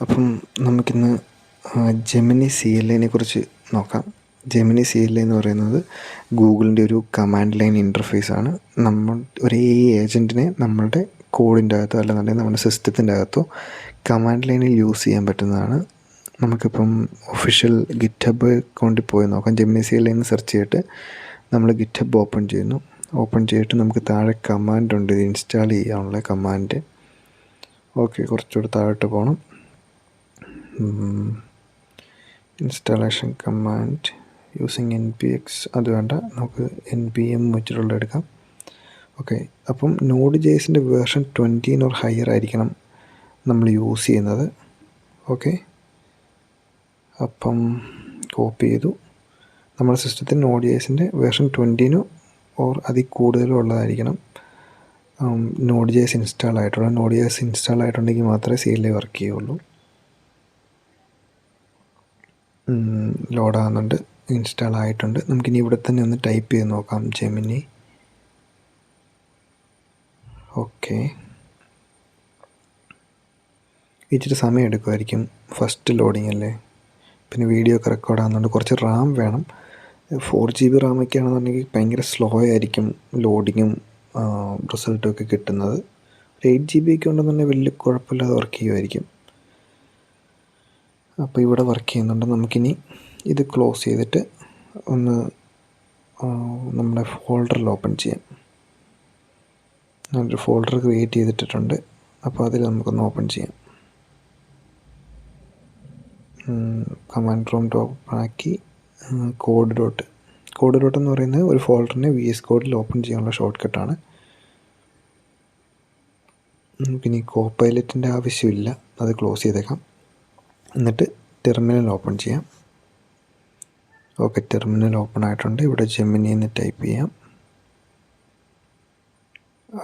അപ്പം നമുക്കിന്ന് ജെമിനി CLIനെ കുറിച്ച് നോക്കാം. ജെമിനി CLI എന്ന് പറയുന്നത് ഗൂഗിളിൻ്റെ ഒരു കമാൻഡ് ലൈൻ ഇൻ്റർഫേസാണ്. നമ്മൾ ഒരു ഏജൻറ്റിനെ നമ്മളുടെ കോഡിൻ്റെ അകത്തോ അല്ലെന്നുണ്ടെങ്കിൽ നമ്മുടെ സിസ്റ്റത്തിൻ്റെ അകത്തോ കമാൻഡ് ലൈനിൽ യൂസ് ചെയ്യാൻ പറ്റുന്നതാണ്. നമുക്കിപ്പം ഒഫീഷ്യൽ ഗിറ്റ്ഹബ് അക്കൗണ്ടിൽ പോയി നോക്കാം. ജെമിനി CLI എന്ന് സെർച്ച് ചെയ്തിട്ട് നമ്മൾ ഗിറ്റ്ഹബ് ഓപ്പൺ ചെയ്യുന്നു. ഓപ്പൺ ചെയ്തിട്ട് നമുക്ക് താഴെ കമാൻഡ് ഉണ്ട്, ഇത് ഇൻസ്റ്റാൾ ചെയ്യാനുള്ള കമാൻഡ്. ഓക്കെ, കുറച്ചുകൂടെ താഴോട്ട് പോകണം. ഇൻസ്റ്റാളേഷൻ കമാൻഡ് യൂസിങ് npx അത് വേണ്ട, നമുക്ക് npm വെച്ചിട്ടുള്ള എടുക്കാം. ഓക്കെ, അപ്പം നോഡ് ജെയ്സിൻ്റെ വേർഷൻ 20 ഓർ ഹയർ ആയിരിക്കണം നമ്മൾ യൂസ് ചെയ്യുന്നത്. ഓക്കെ, അപ്പം കോപ്പി ചെയ്തു. നമ്മുടെ സിസ്റ്റത്തിൽ നോഡ് ജെയ്സിൻ്റെ വേർഷൻ 20 ഓർ അതിൽ കൂടുതലും ഉള്ളതായിരിക്കണം നോഡ് ജെയ്സ് ഇൻസ്റ്റാൾ ആയിട്ടുള്ള. നോഡ് ജെയ്സ് ഇൻസ്റ്റാൾ ആയിട്ടുണ്ടെങ്കിൽ മാത്രമേ CLI വർക്ക് ചെയ്യുള്ളൂ. ലോഡാകുന്നുണ്ട്, ഇൻസ്റ്റാൾ ആയിട്ടുണ്ട്. നമുക്കിനി ഇവിടെ തന്നെ ഒന്ന് ടൈപ്പ് ചെയ്ത് നോക്കാം, ജെമിനി. ഓക്കെ, ഇച്ചിരി സമയം എടുക്കുമായിരിക്കും, ഫസ്റ്റ് ലോഡിങ് അല്ലേ. പിന്നെ വീഡിയോ ഒക്കെ റെക്കോർഡ് ആകുന്നുണ്ട്, കുറച്ച് റാം വേണം. 4GB റാമൊക്കെ ആണെന്നുണ്ടെങ്കിൽ ഭയങ്കര സ്ലോ ആയിരിക്കും ലോഡിങ്ങും റിസൾട്ടും ഒക്കെ കിട്ടുന്നത്. 8GB ഒക്കെ ഉണ്ടെന്നുണ്ടെങ്കിൽ വലിയ കുഴപ്പമില്ലാതെ വർക്ക് ചെയ്യുമായിരിക്കും. അപ്പോൾ ഇവിടെ വർക്ക് ചെയ്യുന്നുണ്ട്. നമുക്കിനി ഇത് ക്ലോസ് ചെയ്തിട്ട് ഒന്ന് നമ്മുടെ ഫോൾഡറിൽ ഓപ്പൺ ചെയ്യാം. ഞാനൊരു ഫോൾഡർ ക്രിയേറ്റ് ചെയ്തിട്ടിട്ടുണ്ട്, അപ്പോൾ അതിൽ നമുക്കൊന്ന് ഓപ്പൺ ചെയ്യാം. കമാൻഡ് പ്രോംപ്റ്റ് ഓപ്പൺ ആക്കി കോഡ് ഡോട്ട് എന്ന് പറയുന്നത് ഒരു ഫോൾഡറിനെ VS കോഡിൽ ഓപ്പൺ ചെയ്യാനുള്ള ഷോർട്ട് കട്ടാണ്. പിന്നെ ഈ കോപ്പൈലറ്റിൻ്റെ ആവശ്യമില്ല, അത് ക്ലോസ് ചെയ്തേക്കാം. എന്നിട്ട് ടെർമിനൽ ഓപ്പൺ ചെയ്യാം. ഓക്കെ, ടെർമിനൽ ഓപ്പൺ ആയിട്ടുണ്ട്. ഇവിടെ ജെമിനി എന്ന് ടൈപ്പ് ചെയ്യാം.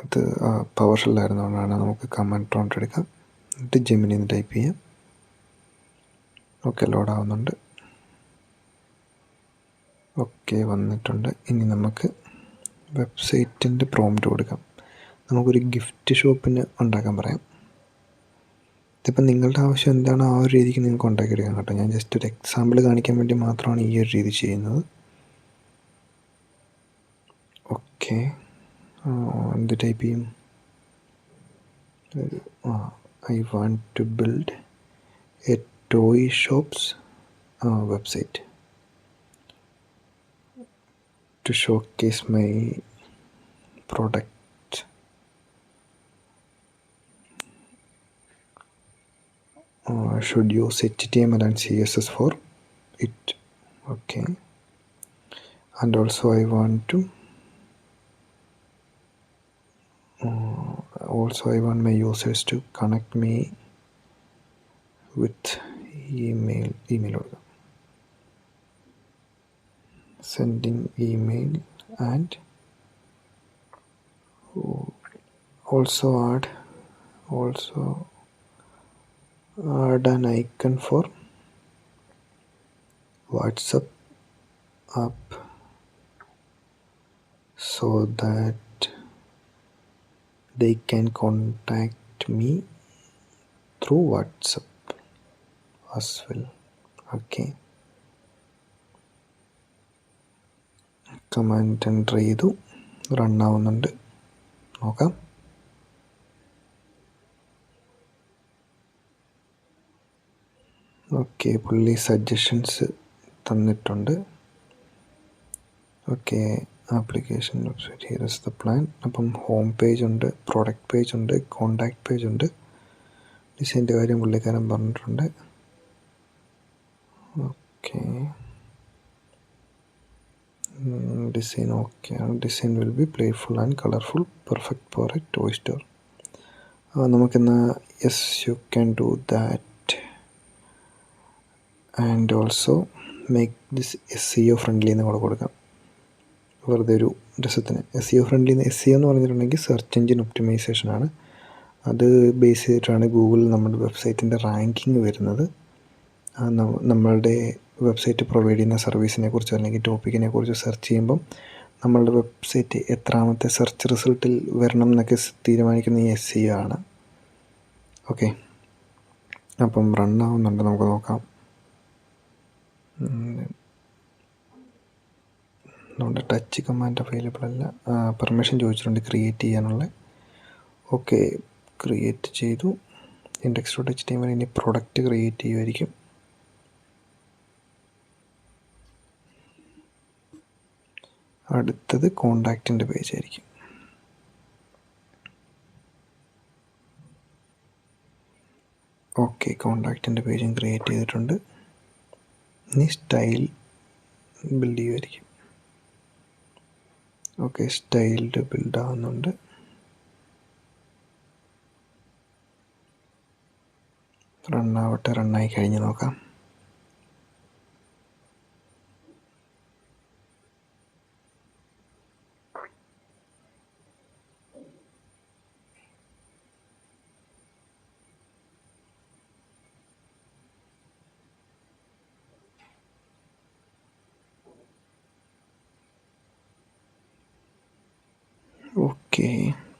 അത് പവർ ഷെല്ലായിരുന്നതുകൊണ്ടാണ്, നമുക്ക് കമാൻഡ് പ്രോംപ്റ്റ് എടുക്കാം. എന്നിട്ട് ജെമിനി എന്ന് ടൈപ്പ് ചെയ്യാം. ഓക്കെ, ലോഡാവുന്നുണ്ട്. ഓക്കെ, വന്നിട്ടുണ്ട്. ഇനി നമുക്ക് വെബ്സൈറ്റിൻ്റെ പ്രോംപ്റ്റ് കൊടുക്കാം. നമുക്കൊരു ഗിഫ്റ്റ് ഷോപ്പിന് ഉണ്ടാക്കാൻ പറയാം. ഇതിപ്പം നിങ്ങളുടെ ആവശ്യം എന്താണ് ആ ഒരു രീതിക്ക് നിങ്ങൾക്ക് ഉണ്ടാക്കിയെടുക്കാം കേട്ടോ. ഞാൻ ജസ്റ്റ് ഒരു എക്സാമ്പിൾ കാണിക്കാൻ വേണ്ടി മാത്രമാണ് ഈ ഒരു രീതി ചെയ്യുന്നത്. ഓക്കെ, എന്ത് ടൈപ്പ് ചെയ്യും? I want to build a toy shops website to showcase my product. Should use HTML and CSS for it. Okay, and also I want my users to connect me with email order, sending email, and also add an icon for WhatsApp app so that they can contact me through WhatsApp as well. Okay, command enter ചെയ്തു, run ആവുന്നുണ്ട്, നോക്കാം. Okay, പുള്ളി suggestions തന്നിട്ടുണ്ട്. Okay, application website, here is the plan. അപ്പം home page ഉണ്ട്, product page ഉണ്ട്, contact page ഉണ്ട്. ഡിസൈൻ്റെ കാര്യം പുള്ളിക്കാരൻ പറഞ്ഞിട്ടുണ്ട്. ഓക്കെ, ഡിസൈൻ ഓക്കെ ആണ്. Design will be playful and colourful, perfect for a toy store. നമുക്കിന്ന് yes you can do that and also make this SEO friendly എന്ന് കൂടെ കൊടുക്കാം, വെറുതെ ഒരു രസത്തിന്. SEO ഫ്രണ്ട്ലി SEO എന്ന് പറഞ്ഞിട്ടുണ്ടെങ്കിൽ സെർച്ച് എഞ്ചിൻ ഒപ്റ്റിമൈസേഷനാണ്. അത് ബേസ് ചെയ്തിട്ടാണ് ഗൂഗിൾ നമ്മുടെ വെബ്സൈറ്റിൻ്റെ റാങ്കിങ് വരുന്നത്. നമ്മളുടെ വെബ്സൈറ്റ് പ്രൊവൈഡ് ചെയ്യുന്ന സർവീസിനെ കുറിച്ചോ അല്ലെങ്കിൽ ടോപ്പിക്കിനെ കുറിച്ചോ സെർച്ച് ചെയ്യുമ്പം നമ്മളുടെ വെബ്സൈറ്റ് എത്രാമത്തെ സെർച്ച് റിസൾട്ടിൽ വരണം എന്നൊക്കെ തീരുമാനിക്കുന്ന ഈ SEO ആണ്. ഓക്കെ, അപ്പം റണ്ണാവുന്നുണ്ട്, നമുക്ക് നോക്കാം. നമ്മുടെ ടച്ച് കമാൻഡ് അവൈലബിൾ അല്ല. പെർമിഷൻ ചോദിച്ചിട്ടുണ്ട് ക്രിയേറ്റ് ചെയ്യാനുള്ള. ഓക്കെ, ക്രിയേറ്റ് ചെയ്തു. ഇൻഡെക്സ് ഡോട്ട് HTML ഇനി പ്രൊഡക്റ്റ് ക്രിയേറ്റ് ചെയ്യുമായിരിക്കും. അടുത്തത് കോണ്ടാക്റ്റിൻ്റെ പേജ് ആയിരിക്കും. ഓക്കെ, കോണ്ടാക്റ്റിൻ്റെ പേജും ക്രിയേറ്റ് ചെയ്തിട്ടുണ്ട്. ഇനി സ്റ്റൈൽ ബിൽഡ് ചെയ്യുമായിരിക്കും. ഓക്കെ, സ്റ്റൈൽഡ് ബിൽഡ് ആവുന്നുണ്ട്. റണ്ണാവട്ടെ. റണ്ണായി കഴിഞ്ഞ് നോക്കാം. ഓക്കെ,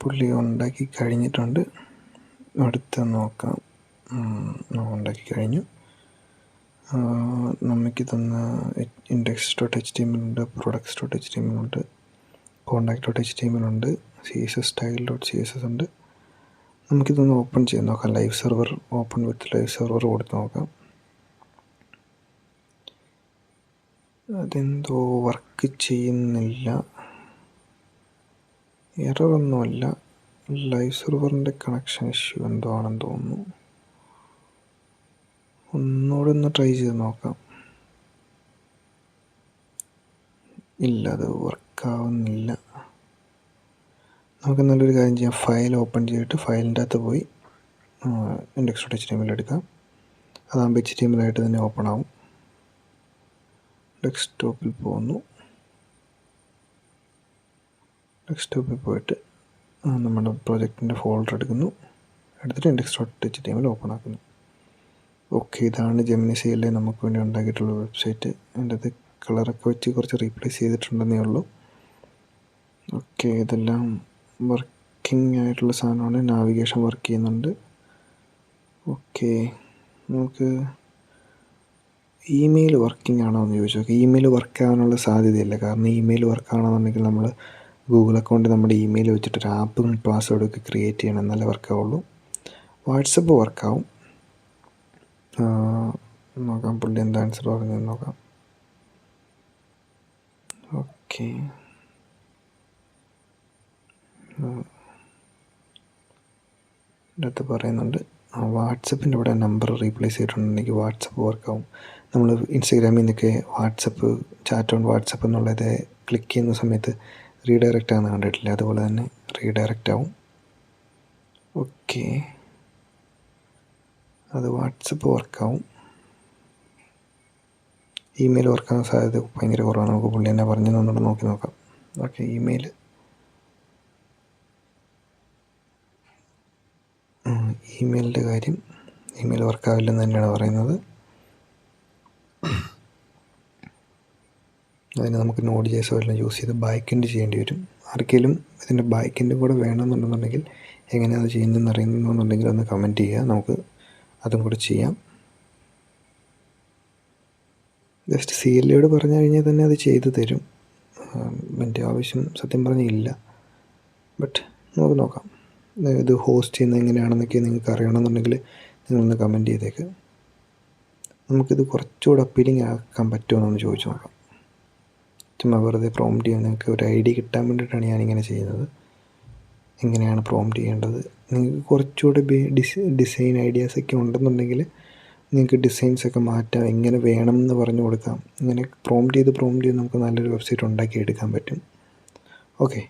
പുള്ളി ഉണ്ടാക്കി കഴിഞ്ഞിട്ടുണ്ട്. അടുത്ത നോക്കാം. ഉണ്ടാക്കി കഴിഞ്ഞു. നമുക്ക് തന്ന ഇൻഡെക്സ് ഡോട്ട് HTML ഉണ്ട്, പ്രൊഡക്ട്സ് ഡോട്ട് HTML ഉണ്ട്, കോണ്ടാക്ട് ഡോട്ട് HTML ഉണ്ട്, CSS സ്റ്റൈൽ ഡോട്ട് CSS ഉണ്ട്. നമുക്കിതൊന്ന് ഓപ്പൺ ചെയ്ത് നോക്കാം. ലൈവ് സെർവർ, ഓപ്പൺ വിത്ത് ലൈവ് സെർവർ കൊടുത്ത് നോക്കാം. അതെന്തോ വർക്ക് ചെയ്യുന്നില്ല. എററൊന്നുമല്ല, ലൈവ് സെർവറിൻ്റെ കണക്ഷൻ ഇഷ്യൂ എന്തോ ആണെന്ന് തോന്നുന്നു. ഒന്നുകൂടെ ഒന്ന് ട്രൈ ചെയ്ത് നോക്കാം. ഇല്ല, അത് വർക്കാവുന്നില്ല. നമുക്ക് നല്ലൊരു കാര്യം ചെയ്യാം. ഫയൽ ഓപ്പൺ ചെയ്തിട്ട് ഫയലിൻ്റെ അകത്ത് പോയി ഇൻഡെക്സ് ഡോട്ട് HTML എടുക്കാം. അതാകുമ്പോൾ HTML ആയിട്ട് തന്നെ ഓപ്പൺ ആവും. ഡെസ്ക്ടോപ്പിൽ പോകുന്നു. ഡെസ്ക്ടോപ്പിൽ പോയിട്ട് നമ്മുടെ പ്രോജക്റ്റിൻ്റെ ഫോൾഡർ എടുക്കുന്നു. എടുത്തിട്ട് ഇൻഡെക്സ് ഡോട്ട് HTML ഓപ്പൺ ആക്കുന്നു. ഓക്കെ, ഇതാണ് ജെമിനി CLA നമുക്ക് വേണ്ടി ഉണ്ടാക്കിയിട്ടുള്ള വെബ്സൈറ്റ്. അതിൻ്റെ അത് കളറൊക്കെ വെച്ച് കുറച്ച് റീപ്ലേസ് ചെയ്തിട്ടുണ്ടെന്നേ ഉള്ളൂ. ഓക്കെ, ഇതെല്ലാം വർക്കിംഗ് ആയിട്ടുള്ള സാധനമാണ്. നാവിഗേഷൻ വർക്ക് ചെയ്യുന്നുണ്ട്. ഓക്കെ, നമുക്ക് ഇമെയിൽ വർക്കിംഗ് ആണോ എന്ന് ചോദിച്ചു നോക്കാം. ഇമെയിൽ വർക്കാകാനുള്ള സാധ്യതയില്ല. കാരണം ഇമെയിൽ വർക്കാണെന്നുണ്ടെങ്കിൽ നമ്മൾ ഗൂഗിൾ അക്കൗണ്ട് നമ്മുടെ ഇമെയിൽ വെച്ചിട്ടൊരു ആപ്പും പാസ്വേഡും ഒക്കെ ക്രിയേറ്റ് ചെയ്യണം, എന്നാലേ വർക്കാവുള്ളൂ. വാട്സപ്പ് വർക്കാവും. നോക്കാം പുള്ളി എന്താ ആൻസർ പറഞ്ഞതെന്ന് നോക്കാം. ഓക്കെ, അടുത്ത് പറയുന്നുണ്ട് വാട്സപ്പിൻ്റെ ഇവിടെ നമ്പർ റീപ്ലേസ് ചെയ്തിട്ടുണ്ടെങ്കിൽ വാട്സപ്പ് വർക്കാവും. നമ്മൾ ഇൻസ്റ്റഗ്രാമിൽ നിന്നൊക്കെ വാട്സപ്പ്, ചാറ്റ് ഓൺ വാട്സപ്പ് എന്നുള്ളത് ക്ലിക്ക് ചെയ്യുന്ന സമയത്ത് റീഡയറക്റ്റ് ആണെന്ന് കണ്ടിട്ടില്ല, അതുപോലെ തന്നെ റീഡയറക്റ്റ് ആവും. ഓക്കെ, അത് വാട്സപ്പ് വർക്കാവും. ഇമെയിൽ വർക്കാകാൻ സാധ്യത ഭയങ്കര കുറവാണ്. നമുക്ക് പുള്ളി എന്നെ പറഞ്ഞു തന്നുകൊണ്ട് നോക്കി നോക്കാം. ഓക്കെ, ഇമെയിലിൻ്റെ കാര്യം, ഇമെയിൽ വർക്കാവില്ലെന്ന് തന്നെയാണ് പറയുന്നത്. അതിന് നമുക്ക് Node.js എല്ലാം യൂസ് ചെയ്ത് ബാക്ക്-എൻഡ് ചെയ്യേണ്ടി വരും. ആർക്കെങ്കിലും ഇതിൻ്റെ ബാക്ക്-എൻഡും കൂടെ വേണമെന്നുണ്ടെന്നുണ്ടെങ്കിൽ, എങ്ങനെയാണ് അത് ചെയ്യുന്നതെന്ന് അറിയുന്നുണ്ടെങ്കിൽ ഒന്ന് കമൻറ്റ് ചെയ്യുക, നമുക്ക് അതും കൂടെ ചെയ്യാം. ജസ്റ്റ് CLAയോട് പറഞ്ഞു കഴിഞ്ഞാൽ തന്നെ അത് ചെയ്തു തരും. എൻ്റെ ആവശ്യം സത്യം പറഞ്ഞാൽ ഇല്ല. ബട്ട് നമുക്ക് നോക്കാം. ഇത് ഹോസ്റ്റ് ചെയ്യുന്നത് എങ്ങനെയാണെന്നൊക്കെ നിങ്ങൾക്ക് അറിയണമെന്നുണ്ടെങ്കിൽ നിങ്ങളൊന്ന് കമൻറ്റ് ചെയ്തേക്ക്. നമുക്കിത് കുറച്ചുകൂടെ അപ്പീലിംഗ് ആക്കാൻ പറ്റുമോ ചോദിച്ചു നോക്കാം. ചുമ്മാ വെറുതെ പ്രോംപ്റ്റ് ചെയ്യാൻ നിങ്ങൾക്ക് ഒരു ഐഡിയ കിട്ടാൻ വേണ്ടിയിട്ടാണ് ഞാനിങ്ങനെ ചെയ്യുന്നത്. എങ്ങനെയാണ് പ്രോംപ്റ്റ് ചെയ്യേണ്ടത്, നിങ്ങൾക്ക് കുറച്ചുകൂടെ ഡിസൈൻ ഐഡിയാസൊക്കെ ഉണ്ടെന്നുണ്ടെങ്കിൽ നിങ്ങൾക്ക് ഡിസൈൻസൊക്കെ മാറ്റാം, എങ്ങനെ വേണം എന്ന് പറഞ്ഞു കൊടുക്കാം. ഇങ്ങനെ പ്രോംപ്റ്റ് ചെയ്ത് നമുക്ക് നല്ലൊരു വെബ്സൈറ്റ് ഉണ്ടാക്കി എടുക്കാൻ പറ്റും. ഓക്കെ,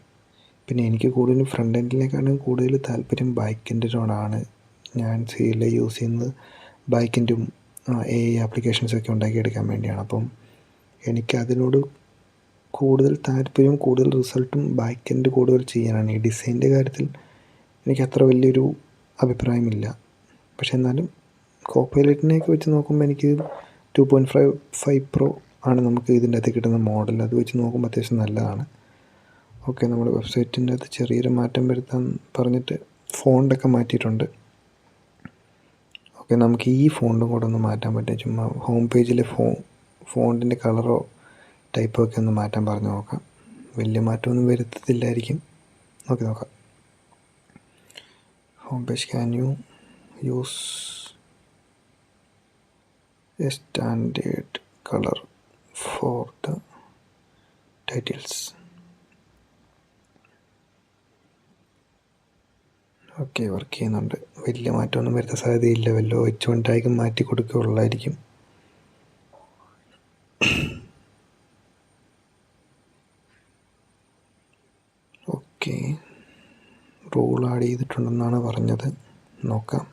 പിന്നെ എനിക്ക് കൂടുതലും ഫ്രണ്ട് എൻഡിനേക്കാളും കൂടുതൽ താല്പര്യം ബാക്ക് എൻഡിനോടാണ്. ഞാൻ CLA യൂസ് ചെയ്യുന്നത് ബാക്ക് എൻഡും AI ആപ്ലിക്കേഷൻസൊക്കെ ഉണ്ടാക്കിയെടുക്കാൻ വേണ്ടിയാണ്. അപ്പം എനിക്ക് അതിനോട് കൂടുതൽ താല്പര്യവും കൂടുതൽ റിസൾട്ടും ബാക്ക് എൻഡ് കൂടുതൽ ചെയ്യാനാണ്. ഈ ഡിസൈൻ്റെ കാര്യത്തിൽ എനിക്ക് അത്ര വലിയൊരു അഭിപ്രായമില്ല. പക്ഷെ എന്നാലും കോപ്പൈലറ്റിനെയൊക്കെ വെച്ച് നോക്കുമ്പോൾ എനിക്ക് 2.5 Pro ആണ് നമുക്ക് ഇതിൻ്റെ അകത്ത് കിട്ടുന്ന മോഡൽ. അത് വെച്ച് നോക്കുമ്പോൾ അത്യാവശ്യം നല്ലതാണ്. ഓക്കെ, നമ്മുടെ വെബ്സൈറ്റിൻ്റെ അകത്ത് ചെറിയൊരു മാറ്റം വരുത്താൻ പറഞ്ഞിട്ട് ഫോണ്ടൊക്കെ മാറ്റിയിട്ടുണ്ട്. ഓക്കെ, നമുക്ക് ഈ ഫോണ്ടും കൂടെ ഒന്ന് മാറ്റാൻ പറ്റും. ചുമ്മാ ഹോം പേജിലെ ഫോണ്ടിൻ്റെ കളറോ ടൈപ്പോ ഒക്കെ ഒന്ന് മാറ്റാൻ പറഞ്ഞു നോക്കാം. വലിയ മാറ്റമൊന്നും വരുത്തത്തില്ലായിരിക്കും. നോക്കാം. Home page, can you use A standard colour for the titles? Okay, work ചെയ്യുന്നുണ്ട്. വലിയ മാറ്റമൊന്നും വരുത്താൻ സാധ്യതയില്ല. വല്ലോ വെച്ചുകൊണ്ടായിരിക്കും മാറ്റി കൊടുക്കുകയുള്ളായിരിക്കും. ഓക്കെ, റൂൾ ആഡ് ചെയ്തിട്ടുണ്ടെന്നാണ് പറഞ്ഞത്. നോക്കാം.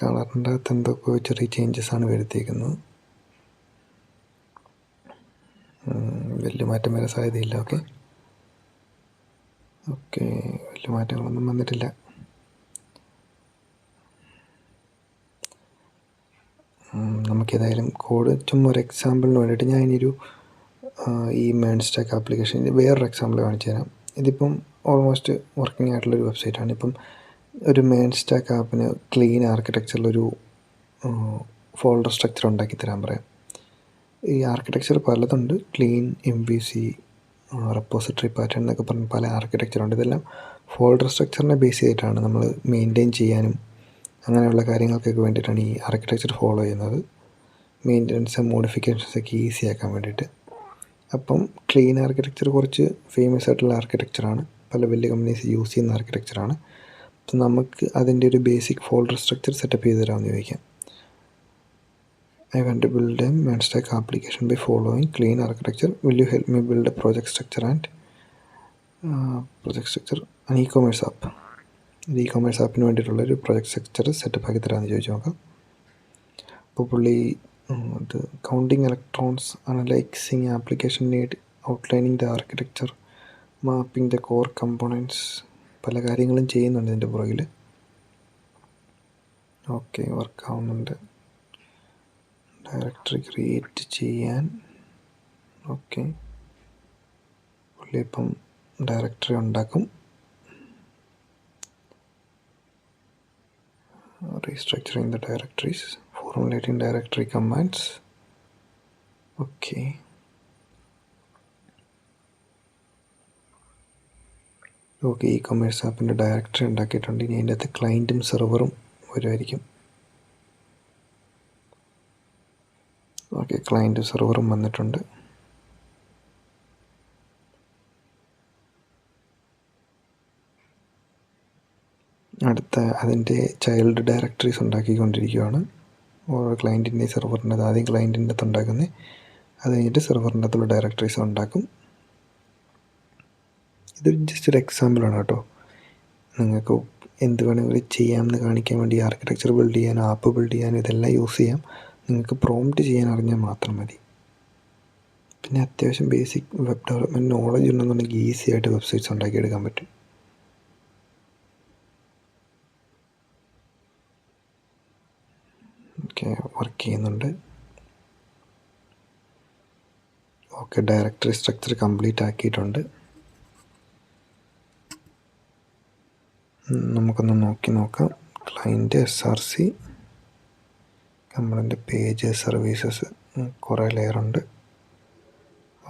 കളറിൻ്റെ അകത്ത് എന്തൊക്കെ ചെറിയ ചേഞ്ചസ് ആണ് വരുത്തിയിരിക്കുന്നത്. വലിയ മാറ്റം വരാൻ സാധ്യതയില്ല. ഓക്കെ, വലിയ മാറ്റങ്ങളൊന്നും വന്നിട്ടില്ല. നമുക്കേതായാലും കോഡ് ചുമ്മാ ഒരു എക്സാമ്പിളിന് വേണ്ടിയിട്ട് ഞാൻ ഇനിയൊരു ഈ മേൺ സ്റ്റാക്ക് ആപ്ലിക്കേഷൻ വേറൊരു എക്സാമ്പിൾ കാണിച്ചു തരാം. ഇതിപ്പം ഓൾമോസ്റ്റ് വർക്കിംഗ് ആയിട്ടുള്ളൊരു വെബ്സൈറ്റാണ്. ഇപ്പം ഒരു മേൺ സ്റ്റാക്ക് ആപ്പിന് ക്ലീൻ ആർക്കിടെക്ചറിലൊരു ഫോൾഡർ സ്ട്രക്ചർ ഉണ്ടാക്കി തരാൻ പറയാം. ഈ ആർക്കിടെക്ചർ പലതുണ്ട്. ക്ലീൻ, MVC, റെപ്പോസിറ്ററി പാറ്റേൺ എന്നൊക്കെ പറഞ്ഞ് പല ആർക്കിടെക്ചറുണ്ട്. ഇതെല്ലാം ഫോൾഡർ സ്ട്രക്ചറിനെ ബേസ് ചെയ്തിട്ടാണ് നമ്മൾ മെയിൻറ്റെയിൻ ചെയ്യാനും അങ്ങനെയുള്ള കാര്യങ്ങൾക്കൊക്കെ വേണ്ടിയിട്ടാണ് ഈ ആർക്കിടെക്ചർ ഫോളോ ചെയ്യുന്നത്. മെയിൻ്റനൻസ്, മോഡിഫിക്കേഷൻസൊക്കെ ഈസി ആക്കാൻ വേണ്ടിയിട്ട്. അപ്പം ക്ലീൻ ആർക്കിടെക്ചർ കുറച്ച് ഫേമസ് ആയിട്ടുള്ള ആർക്കിടെക്ചറാണ്. പല വലിയ കമ്പനീസ് യൂസ് ചെയ്യുന്ന ആർക്കിടെക്ചറാണ്. അപ്പം നമുക്ക് അതിൻ്റെ ഒരു ബേസിക് ഫോൾഡർ സ്ട്രക്ചർ സെറ്റപ്പ് ചെയ്ത് തരാമെന്ന് ചോദിക്കാം. I want to build a main stack application by following clean architecture. Will you help me build a project structure and an e-commerce app? ഒരു ഇ-കൊമേഴ്സ് ആപ്പിന് വേണ്ടിയിട്ടുള്ളൊരു പ്രൊജക്ട് സ്ട്രക്ചർ സെറ്റപ്പ് ആക്കി തരാമെന്ന് ചോദിച്ചു നോക്കാം. അപ്പോൾ പുള്ളി ഇത് counting electrons, analysing application need, outlining the architecture, mapping the core components, പല കാര്യങ്ങളും ചെയ്യുന്നുണ്ട് ഇതിൻ്റെ പുറകിൽ. ഓക്കെ, വർക്ക് ആവുന്നുണ്ട്. ഡയറക്ടറി ക്രിയേറ്റ് ചെയ്യാൻ ഓക്കെ, പുള്ളി ഇപ്പം ഡയറക്ടറി ഉണ്ടാക്കും. Restructuring the directories, formulating directory commands. Okay, e-commerce ആപ്പിൻ്റെ ഡയറക്ടറി ഉണ്ടാക്കിയിട്ടുണ്ട്. ഇനി അതിൻ്റെ അകത്ത് ക്ലയൻറ്റും സെർവറും വരുമായിരിക്കും. ഓക്കെ, ക്ലയൻറ്റും സെർവറും വന്നിട്ടുണ്ട്. അടുത്ത അതിൻ്റെ ചൈൽഡ് ഡയറക്ടറീസ് ഉണ്ടാക്കിക്കൊണ്ടിരിക്കുകയാണ്. ഓരോ ക്ലയൻറ്റിൻ്റെ സെർവറിൻ്റെ ആദ്യം ക്ലയൻറ്റിൻ്റെ അകത്ത് ഉണ്ടാക്കുന്നത്, അത് കഴിഞ്ഞിട്ട് സെർവറിൻ്റെ അകത്തുള്ള ഡയറക്ടറീസ് ഉണ്ടാക്കും. ഇത് ജസ്റ്റ് ഒരു എക്സാമ്പിളാണ് കേട്ടോ. നിങ്ങൾക്ക് എന്ത് വേണമെങ്കിലും ചെയ്യാമെന്ന് കാണിക്കാൻ വേണ്ടി ആർക്കിടെക്ചർ ബിൽഡ് ചെയ്യാനും ആപ്പ് ബിൽഡ് ചെയ്യാനും ഇതെല്ലാം യൂസ് ചെയ്യാം. നിങ്ങൾക്ക് പ്രോംപ്റ്റ് ചെയ്യാൻ അറിഞ്ഞാൽ മാത്രം മതി. പിന്നെ അത്യാവശ്യം ബേസിക് വെബ് ഡെവലപ്മെൻറ്റ് നോളജ് ഉണ്ടെന്നുണ്ടെങ്കിൽ ഈസി ആയിട്ട് വെബ്സൈറ്റ്സ് ഉണ്ടാക്കിയെടുക്കാൻ പറ്റും. ഓക്കെ, വർക്ക് ചെയ്യുന്നുണ്ട്. ഓക്കെ, ഡയറക്ടറി സ്ട്രക്ചർ കംപ്ലീറ്റ് ആക്കിയിട്ടുണ്ട്. നമുക്കൊന്ന് നോക്കാം. Client, SRC, component, page, services, കുറേ ലെയറുണ്ട്.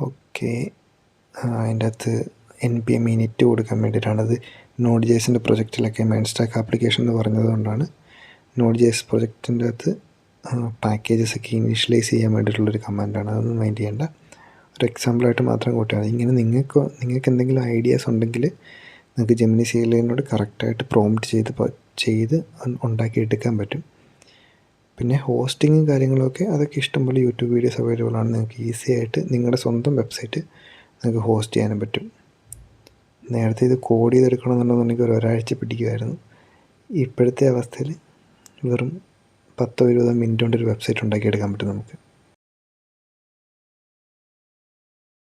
ഓക്കെ, അതിൻ്റെ അകത്ത് NPM init കൊടുക്കാൻ വേണ്ടിയിട്ടാണ്. അത് Node.js പ്രൊജക്റ്റിലൊക്കെ മെയിൻ സ്റ്റാക്ക് ആപ്ലിക്കേഷൻ എന്ന് പറഞ്ഞത് കൊണ്ടാണ്. Node.js പ്രൊജക്റ്റിൻ്റെ അകത്ത് പാക്കേജസ് ഒക്കെ ഇനീഷ്യലൈസ് ചെയ്യാൻ വേണ്ടിയിട്ടുള്ളൊരു കമാൻഡാണ്. അതൊന്നും മൈൻഡ് ചെയ്യേണ്ട. ഒരു എക്സാമ്പിളായിട്ട് മാത്രം കൂട്ടുകയാണ്. ഇങ്ങനെ നിങ്ങൾക്ക് എന്തെങ്കിലും ഐഡിയാസ് ഉണ്ടെങ്കിൽ നിങ്ങൾക്ക് ജെമിനി CLIനോട് കറക്റ്റായിട്ട് പ്രോംപ്റ്റ് ചെയ്ത് ഉണ്ടാക്കിയെടുക്കാൻ പറ്റും. പിന്നെ ഹോസ്റ്റിങ്ങും കാര്യങ്ങളൊക്കെ അതൊക്കെ ഇഷ്ടംപോലെ യൂട്യൂബ് വീഡിയോസ് അവൈലബിൾ ആണ്. നിങ്ങൾക്ക് ഈസി ആയിട്ട് നിങ്ങളുടെ സ്വന്തം വെബ്സൈറ്റ് നിങ്ങൾക്ക് ഹോസ്റ്റ് ചെയ്യാനും പറ്റും. നേരത്തെ ഇത് കോഡ് ചെയ്തെടുക്കണമെന്നുണ്ടെങ്കിൽ ഒരാഴ്ച പിടിക്കുമായിരുന്നു. ഇപ്പോഴത്തെ അവസ്ഥയിൽ വെറും 10-20 മിനിറ്റ് കൊണ്ട് ഒരു വെബ്സൈറ്റ് ഉണ്ടാക്കിയെടുക്കാൻ പറ്റും നമുക്ക്.